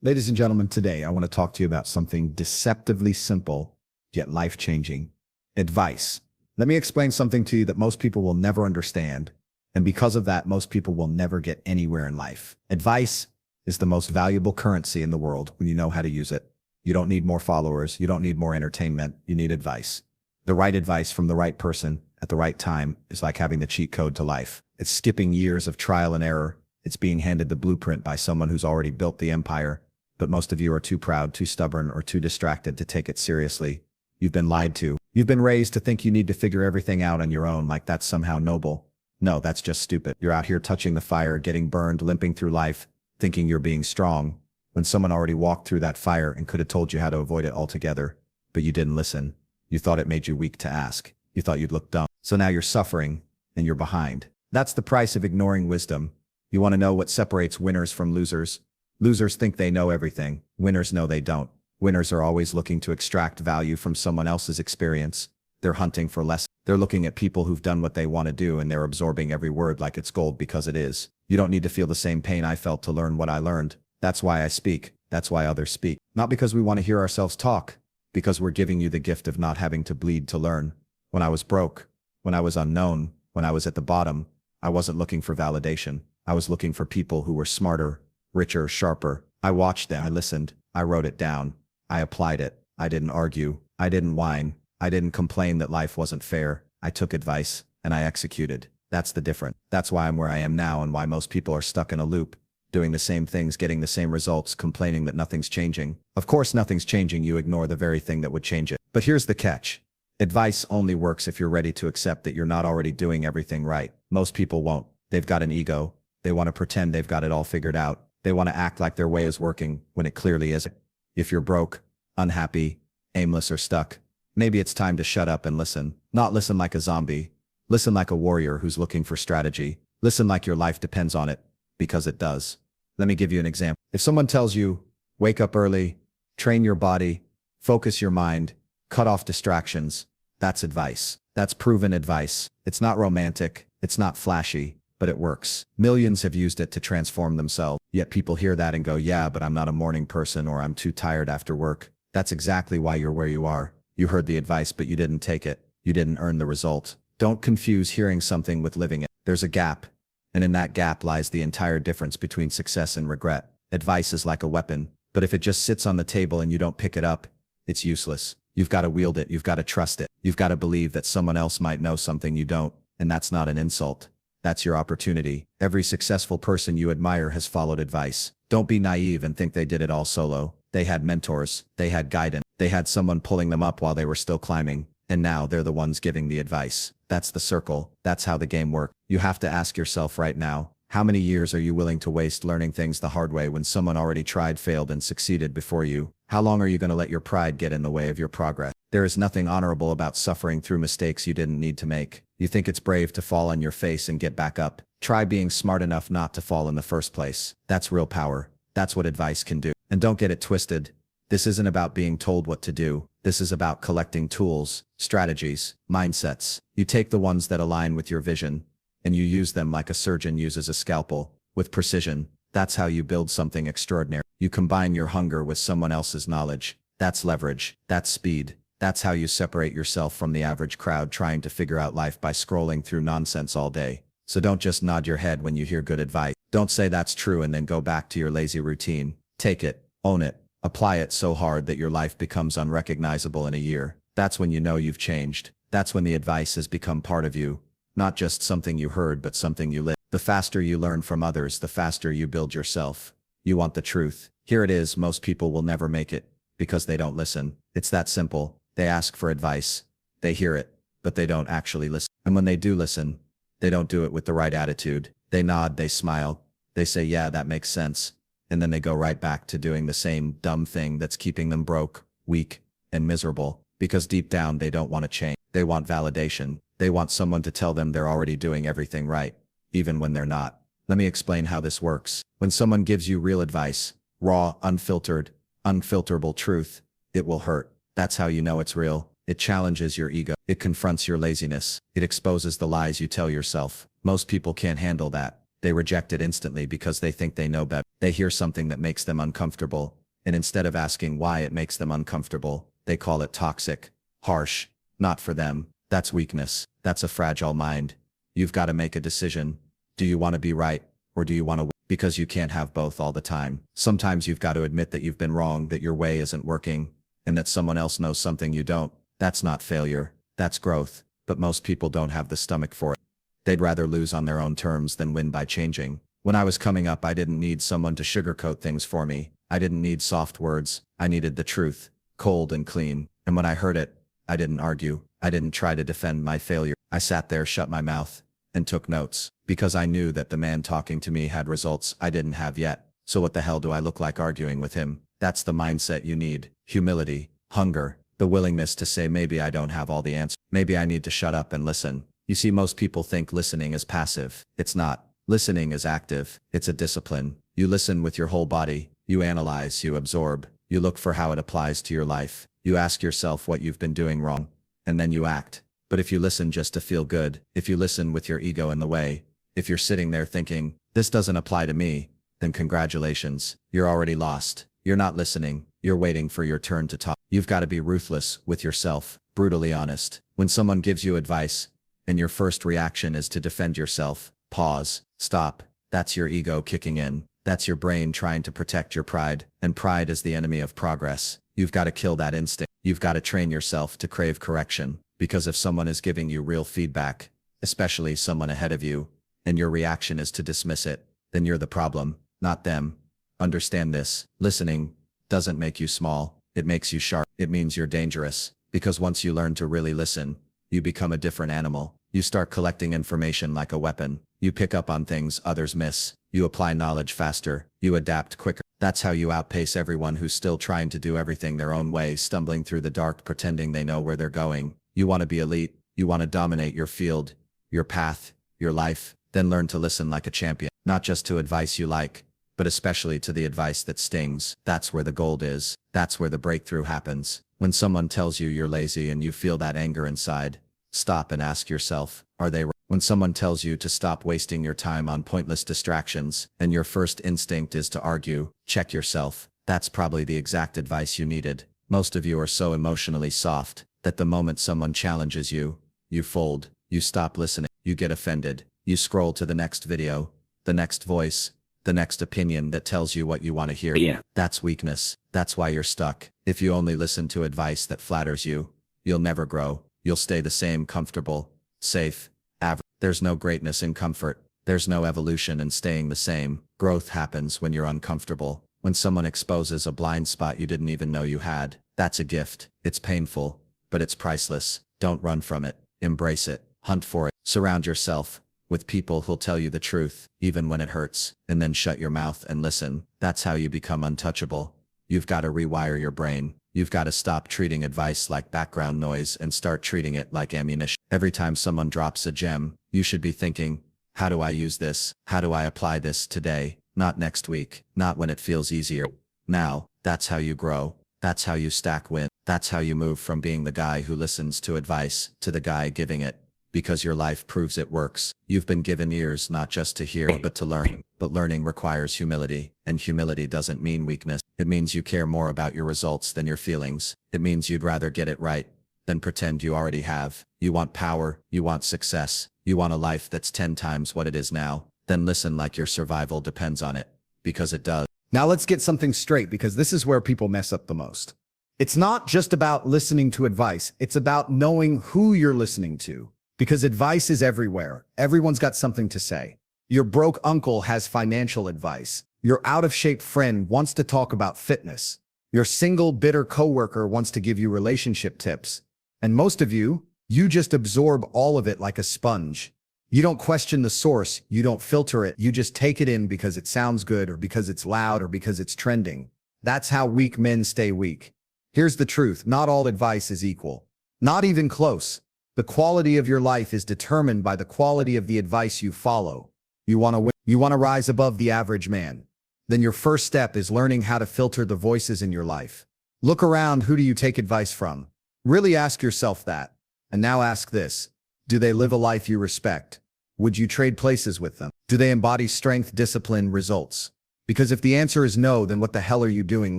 Ladies and gentlemen, today I want to talk to you about something deceptively simple, yet life-changing. Advice. Let me explain something to you that most people will never understand, and because of that, most people will never get anywhere in life. Advice is the most valuable currency in the world when you know how to use it. You don't need more followers, you don't need more entertainment, you need advice. The right advice from the right person at the right time is like having the cheat code to life. It's skipping years of trial and error. It's being handed the blueprint by someone who's already built the empire. But most of you are too proud, too stubborn, or too distracted to take it seriously. You've been lied to. You've been raised to think you need to figure everything out on your own, like that's somehow noble. No, that's just stupid. You're out here touching the fire, getting burned, limping through life, thinking you're being strong, when someone already walked through that fire and could have told you how to avoid it altogether. But you didn't listen. You thought it made you weak to ask. You thought you'd look dumb. So now you're suffering, and you're behind. That's the price of ignoring wisdom. You want to know what separates winners from losers? Losers think they know everything. Winners know they don't. Winners are always looking to extract value from someone else's experience. They're hunting for lessons. They're looking at people who've done what they want to do, and they're absorbing every word like it's gold because it is. You don't need to feel the same pain I felt to learn what I learned. That's why I speak. That's why others speak. Not because we want to hear ourselves talk, because we're giving you the gift of not having to bleed to learn. When I was broke, when I was unknown, when I was at the bottom, I wasn't looking for validation. I was looking for people who were smarter, richer, sharper. I watched them. I listened. I wrote it down. I applied it. I didn't argue. I didn't whine. I didn't complain that life wasn't fair. I took advice, and I executed. That's the difference. That's why I'm where I am now and why most people are stuck in a loop, doing the same things, getting the same results, complaining that nothing's changing. Of course nothing's changing. You ignore the very thing that would change it. But here's the catch. Advice only works if you're ready to accept that you're not already doing everything right. Most people won't. They've got an ego. They want to pretend they've got it all figured out. They want to act like their way is working when it clearly isn't. If you're broke, unhappy, aimless, or stuck, maybe it's time to shut up and listen. Not listen like a zombie. Listen like a warrior who's looking for strategy. Listen like your life depends on it, because it does. Let me give you an example. If someone tells you, wake up early, train your body, focus your mind, cut off distractions, that's advice. That's proven advice. It's not romantic. It's not flashy. But it works. Millions have used it to transform themselves. Yet people hear that and go, yeah, but I'm not a morning person, or I'm too tired after work. That's exactly why you're where you are. You heard the advice, but you didn't take it. You didn't earn the result. Don't confuse hearing something with living it. There's a gap. And in that gap lies the entire difference between success and regret. Advice is like a weapon, but if it just sits on the table and you don't pick it up, it's useless. You've got to wield it. You've got to trust it. You've got to believe that someone else might know something you don't. And that's not an insult. That's your opportunity. Every successful person you admire has followed advice. Don't be naive and think they did it all solo. They had mentors. They had guidance. They had someone pulling them up while they were still climbing. And now they're the ones giving the advice. That's the circle. That's how the game works. You have to ask yourself right now, how many years are you willing to waste learning things the hard way when someone already tried, failed, and succeeded before you? How long are you going to let your pride get in the way of your progress? There is nothing honorable about suffering through mistakes you didn't need to make. You think it's brave to fall on your face and get back up. Try being smart enough not to fall in the first place. That's real power. That's what advice can do. And don't get it twisted. This isn't about being told what to do. This is about collecting tools, strategies, mindsets. You take the ones that align with your vision, and you use them like a surgeon uses a scalpel, with precision. That's how you build something extraordinary. You combine your hunger with someone else's knowledge. That's leverage. That's speed. That's how you separate yourself from the average crowd trying to figure out life by scrolling through nonsense all day. So don't just nod your head when you hear good advice. Don't say that's true and then go back to your lazy routine. Take it, own it, apply it so hard that your life becomes unrecognizable in a year. That's when you know you've changed. That's when the advice has become part of you. Not just something you heard, but something you live. The faster you learn from others, the faster you build yourself. You want the truth. Here it is. Most people will never make it because they don't listen. It's that simple. They ask for advice. They hear it, but they don't actually listen. And when they do listen, they don't do it with the right attitude. They nod, they smile, they say, yeah, that makes sense. And then they go right back to doing the same dumb thing that's keeping them broke, weak, and miserable. Because deep down, they don't want to change. They want validation. They want someone to tell them they're already doing everything right, even when they're not. Let me explain how this works. When someone gives you real advice, raw, unfiltered, unfilterable truth, it will hurt. That's how you know it's real. It challenges your ego. It confronts your laziness. It exposes the lies you tell yourself. Most people can't handle that. They reject it instantly because they think they know better. They hear something that makes them uncomfortable, and instead of asking why it makes them uncomfortable, they call it toxic, harsh, not for them. That's weakness. That's a fragile mind. You've got to make a decision. Do you want to be right, or do you want to win? Because you can't have both all the time. Sometimes you've got to admit that you've been wrong, that your way isn't working, and that someone else knows something you don't. That's not failure. That's growth. But most people don't have the stomach for it. They'd rather lose on their own terms than win by changing. When I was coming up, I didn't need someone to sugarcoat things for me. I didn't need soft words. I needed the truth, cold and clean. And when I heard it, I didn't argue. I didn't try to defend my failure. I sat there, shut my mouth, and took notes, because I knew that the man talking to me had results I didn't have yet. So what the hell do I look like arguing with him? That's the mindset you need. Humility, hunger, the willingness to say maybe I don't have all the answers. Maybe I need to shut up and listen. You see, most people think listening is passive. It's not. Listening is active. It's a discipline. You listen with your whole body. You analyze, you absorb. You look for how it applies to your life. You ask yourself what you've been doing wrong, and then you act. But if you listen just to feel good, if you listen with your ego in the way, if you're sitting there thinking, this doesn't apply to me, then congratulations, you're already lost. You're not listening. You're waiting for your turn to talk. You've got to be ruthless with yourself, brutally honest. When someone gives you advice, and your first reaction is to defend yourself, pause, stop. That's your ego kicking in. That's your brain trying to protect your pride, and pride is the enemy of progress. You've got to kill that instinct. You've got to train yourself to crave correction, because if someone is giving you real feedback, especially someone ahead of you, and your reaction is to dismiss it, then you're the problem, not them. Understand this. Listening doesn't make you small. It makes you sharp. It means you're dangerous, because once you learn to really listen, you become a different animal. You start collecting information like a weapon. You pick up on things others miss. You apply knowledge faster. You adapt quicker. That's how you outpace everyone who's still trying to do everything their own way, stumbling through the dark, pretending they know where they're going. You want to be elite. You want to dominate your field, your path, your life. Then learn to listen like a champion, not just to advice you like, but especially to the advice that stings. That's where the gold is. That's where the breakthrough happens. When someone tells you you're lazy and you feel that anger inside, stop and ask yourself, are they right? When someone tells you to stop wasting your time on pointless distractions, and your first instinct is to argue, check yourself. That's probably the exact advice you needed. Most of you are so emotionally soft that the moment someone challenges you, you fold, you stop listening, you get offended, you scroll to the next video, the next voice, the next opinion that tells you what you want to hear. Yeah. That's weakness. That's why you're stuck. If you only listen to advice that flatters you, you'll never grow. You'll stay the same, comfortable, safe, average. There's no greatness in comfort. There's no evolution in staying the same. Growth happens when you're uncomfortable. When someone exposes a blind spot you didn't even know you had. That's a gift. It's painful, but it's priceless. Don't run from it. Embrace it. Hunt for it. Surround yourself with people who'll tell you the truth, even when it hurts, and then shut your mouth and listen. That's how you become untouchable. You've got to rewire your brain. You've got to stop treating advice like background noise and start treating it like ammunition. Every time someone drops a gem, you should be thinking, how do I use this? How do I apply this today? Not next week. Not when it feels easier. Now. That's how you grow. That's how you stack win. That's how you move from being the guy who listens to advice to the guy giving it. Because your life proves it works. You've been given ears not just to hear but to learn. But learning requires humility, and humility doesn't mean weakness. It means you care more about your results than your feelings. It means you'd rather get it right than pretend you already have. You want power, you want success, you want a life that's 10 times what it is now. Then listen like your survival depends on it, because it does. Now let's get something straight, because this is where people mess up the most. It's not just about listening to advice, it's about knowing who you're listening to. Because advice is everywhere. Everyone's got something to say. Your broke uncle has financial advice. Your out-of-shape friend wants to talk about fitness. Your single, bitter coworker wants to give you relationship tips. And most of you just absorb all of it like a sponge. You don't question the source, you don't filter it, you just take it in because it sounds good, or because it's loud, or because it's trending. That's how weak men stay weak. Here's the truth, not all advice is equal. Not even close. The quality of your life is determined by the quality of the advice you follow. You want to win. You want to rise above the average man. Then your first step is learning how to filter the voices in your life. Look around. Who do you take advice from? Really ask yourself that. And now ask this. Do they live a life you respect? Would you trade places with them? Do they embody strength, discipline, results? Because if the answer is no, then what the hell are you doing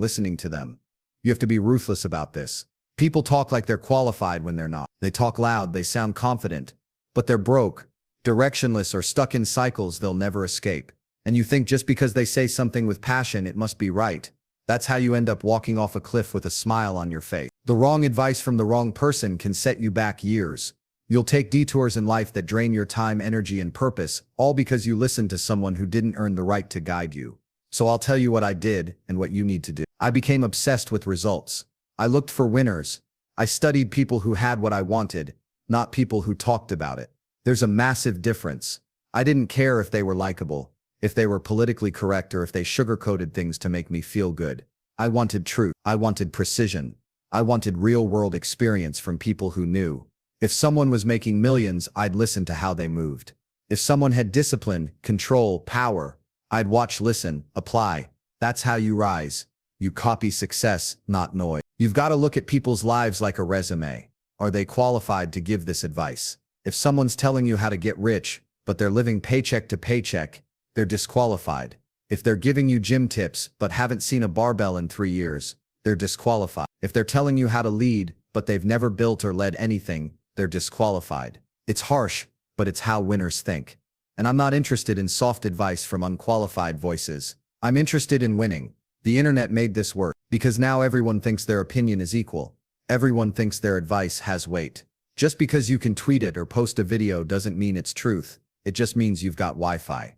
listening to them? You have to be ruthless about this. People talk like they're qualified when they're not. They talk loud, they sound confident, but they're broke, directionless, or stuck in cycles they'll never escape. And you think just because they say something with passion, it must be right. That's how you end up walking off a cliff with a smile on your face. The wrong advice from the wrong person can set you back years. You'll take detours in life that drain your time, energy, and purpose, all because you listened to someone who didn't earn the right to guide you. So I'll tell you what I did and what you need to do. I became obsessed with results. I looked for winners. I studied people who had what I wanted, not people who talked about it. There's a massive difference. I didn't care if they were likable, if they were politically correct, or if they sugarcoated things to make me feel good. I wanted truth. I wanted precision. I wanted real-world experience from people who knew. If someone was making millions, I'd listen to how they moved. If someone had discipline, control, power, I'd watch, listen, apply. That's how you rise. You copy success, not noise. You've got to look at people's lives like a resume. Are they qualified to give this advice? If someone's telling you how to get rich, but they're living paycheck to paycheck, they're disqualified. If they're giving you gym tips, but haven't seen a barbell in 3 years, they're disqualified. If they're telling you how to lead, but they've never built or led anything, they're disqualified. It's harsh, but it's how winners think. And I'm not interested in soft advice from unqualified voices. I'm interested in winning. The internet made this work because now everyone thinks their opinion is equal. Everyone thinks their advice has weight. Just because you can tweet it or post a video doesn't mean it's truth. It just means you've got Wi-Fi.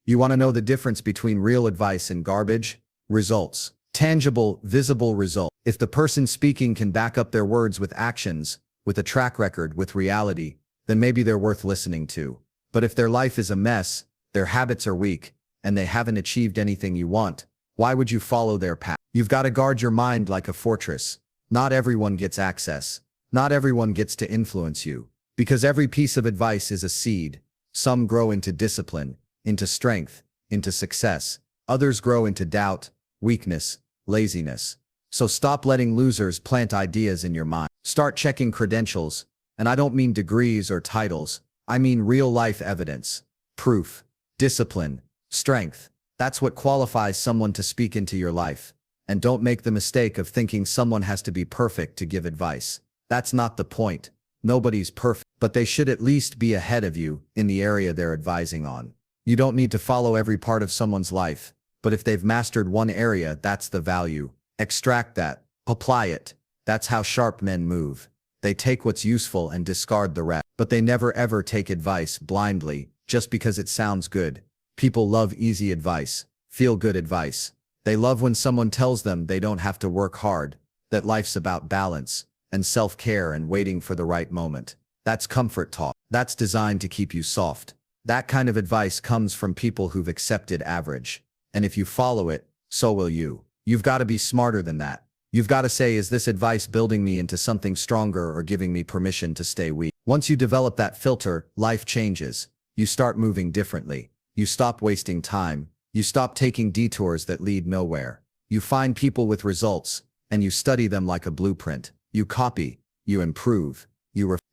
You want to know the difference between real advice and garbage? Results. Tangible, visible results. If the person speaking can back up their words with actions, with a track record, with reality, then maybe they're worth listening to. But if their life is a mess, their habits are weak, and they haven't achieved anything you want, why would you follow their path? You've got to guard your mind like a fortress. Not everyone gets access. Not everyone gets to influence you. Because every piece of advice is a seed. Some grow into discipline, into strength, into success. Others grow into doubt, weakness, laziness. So stop letting losers plant ideas in your mind. Start checking credentials, and I don't mean degrees or titles. I mean real-life evidence, proof, discipline, strength. That's what qualifies someone to speak into your life. And don't make the mistake of thinking someone has to be perfect to give advice. That's not the point. Nobody's perfect, but they should at least be ahead of you in the area they're advising on. You don't need to follow every part of someone's life, but if they've mastered one area, that's the value. Extract that, apply it. That's how sharp men move. They take what's useful and discard the rest. But they never ever take advice blindly, just because it sounds good. People love easy advice, feel-good advice. They love when someone tells them they don't have to work hard, that life's about balance, and self-care and waiting for the right moment. That's comfort talk. That's designed to keep you soft. That kind of advice comes from people who've accepted average. And if you follow it, so will you. You've got to be smarter than that. You've got to say, is this advice building me into something stronger or giving me permission to stay weak? Once you develop that filter, life changes. You start moving differently. You stop wasting time. You stop taking detours that lead nowhere. You find people with results, and you study them like a blueprint. You copy, you improve,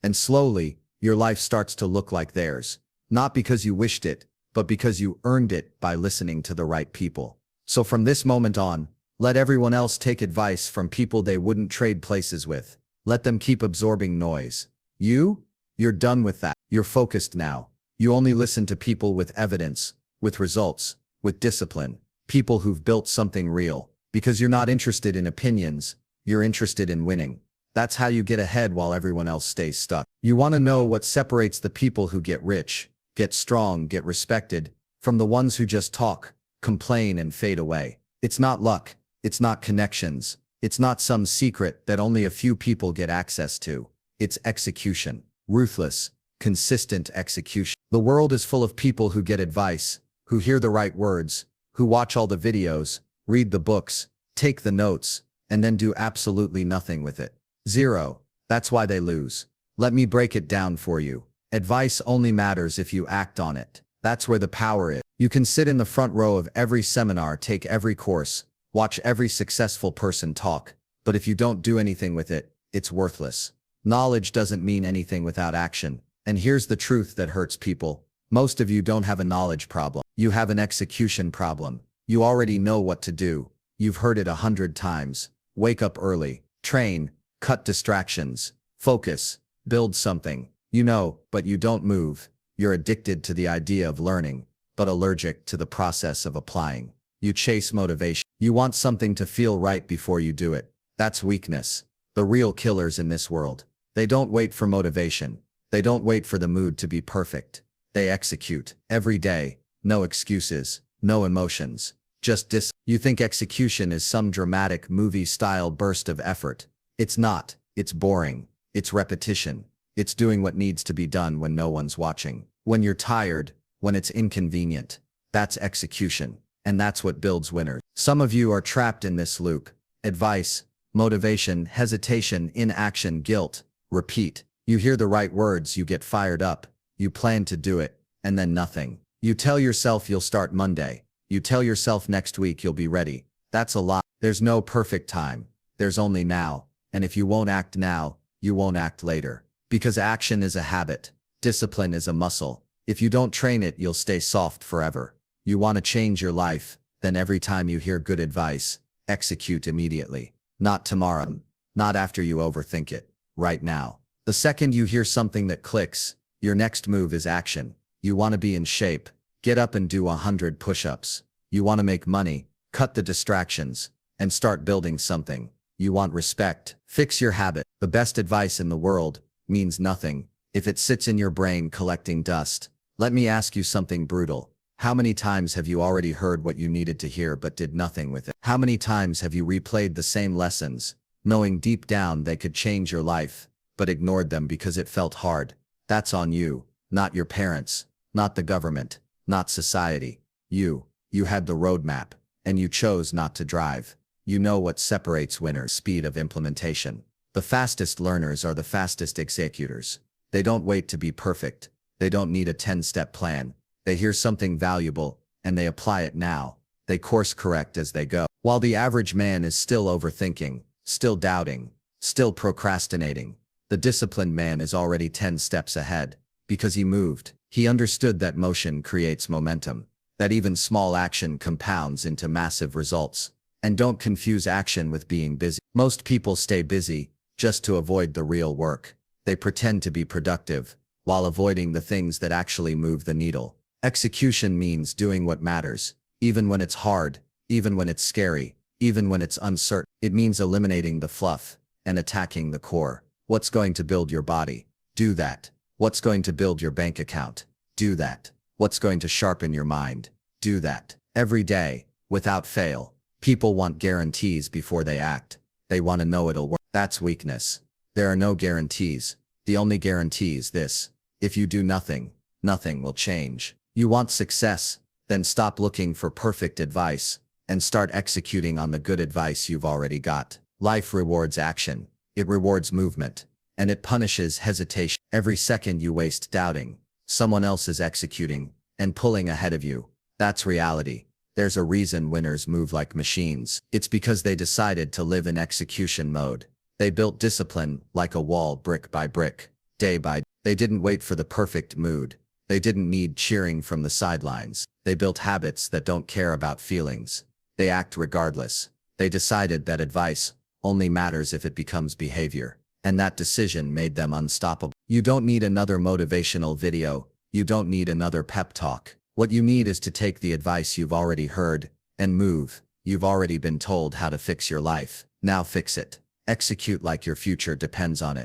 and slowly, your life starts to look like theirs. Not because you wished it, but because you earned it by listening to the right people. So from this moment on, let everyone else take advice from people they wouldn't trade places with. Let them keep absorbing noise. You're done with that. You're focused now. You only listen to people with evidence, with results, with discipline. People who've built something real. Because you're not interested in opinions, you're interested in winning. That's how you get ahead while everyone else stays stuck. You want to know what separates the people who get rich, get strong, get respected, from the ones who just talk, complain, and fade away. It's not luck. It's not connections. It's not some secret that only a few people get access to. It's execution. Ruthless, consistent execution. The world is full of people who get advice, who hear the right words, who watch all the videos, read the books, take the notes, and then do absolutely nothing with it. Zero. That's why they lose. Let me break it down for you. Advice only matters if you act on it. That's where the power is. You can sit in the front row of every seminar, take every course, watch every successful person talk, but if you don't do anything with it, it's worthless. Knowledge doesn't mean anything without action. And here's the truth that hurts people. Most of you don't have a knowledge problem. You have an execution problem. You already know what to do. You've heard it 100 times. Wake up early, train, cut distractions, focus, build something. You know, but you don't move. You're addicted to the idea of learning, but allergic to the process of applying. You chase motivation. You want something to feel right before you do it. That's weakness. The real killers in this world. They don't wait for motivation. They don't wait for the mood to be perfect. They execute every day. No excuses, no emotions. Just You think execution is some dramatic movie-style burst of effort. It's not. It's boring. It's repetition. It's doing what needs to be done when no one's watching. When you're tired, when it's inconvenient. That's execution. And that's what builds winners. Some of you are trapped in this loop. Advice, motivation, hesitation, inaction, guilt. Repeat. You hear the right words, you get fired up. You plan to do it, and then nothing. You tell yourself you'll start Monday. You tell yourself next week you'll be ready. That's a lie. There's no perfect time. There's only now. And if you won't act now, you won't act later. Because action is a habit. Discipline is a muscle. If you don't train it, you'll stay soft forever. You want to change your life, then every time you hear good advice, execute immediately. Not tomorrow. Not after you overthink it. Right now. The second you hear something that clicks, your next move is action. You want to be in shape. Get up and do 100 push-ups. You want to make money. Cut the distractions. And start building something. You want respect. Fix your habit. The best advice in the world means nothing if it sits in your brain collecting dust. Let me ask you something brutal. How many times have you already heard what you needed to hear but did nothing with it? How many times have you replayed the same lessons, knowing deep down they could change your life, but ignored them because it felt hard? That's on you, not your parents, not the government, not society. You had the roadmap, and you chose not to drive. You know what separates winners: speed of implementation. The fastest learners are the fastest executors. They don't wait to be perfect. They don't need a 10-step plan. They hear something valuable, and they apply it now. They course correct as they go. While the average man is still overthinking, still doubting, still procrastinating, the disciplined man is already 10 steps ahead. Because he moved. He understood that motion creates momentum. That even small action compounds into massive results. And don't confuse action with being busy. Most people stay busy just to avoid the real work. They pretend to be productive while avoiding the things that actually move the needle. Execution means doing what matters, even when it's hard, even when it's scary, even when it's uncertain. It means eliminating the fluff and attacking the core. What's going to build your body? Do that. What's going to build your bank account? Do that. What's going to sharpen your mind? Do that. Every day, without fail. People want guarantees before they act. They want to know it'll work. That's weakness. There are no guarantees. The only guarantee is this: if you do nothing, nothing will change. You want success? Then stop looking for perfect advice and start executing on the good advice you've already got. Life rewards action. It rewards movement. And it punishes hesitation. Every second you waste doubting, someone else is executing and pulling ahead of you. That's reality. There's a reason winners move like machines. It's because they decided to live in execution mode. They built discipline like a wall, brick by brick, day by day. They didn't wait for the perfect mood. They didn't need cheering from the sidelines. They built habits that don't care about feelings. They act regardless. They decided that advice only matters if it becomes behavior. And that decision made them unstoppable. You don't need another motivational video. You don't need another pep talk. What you need is to take the advice you've already heard and move. You've already been told how to fix your life. Now fix it. Execute like your future depends on it.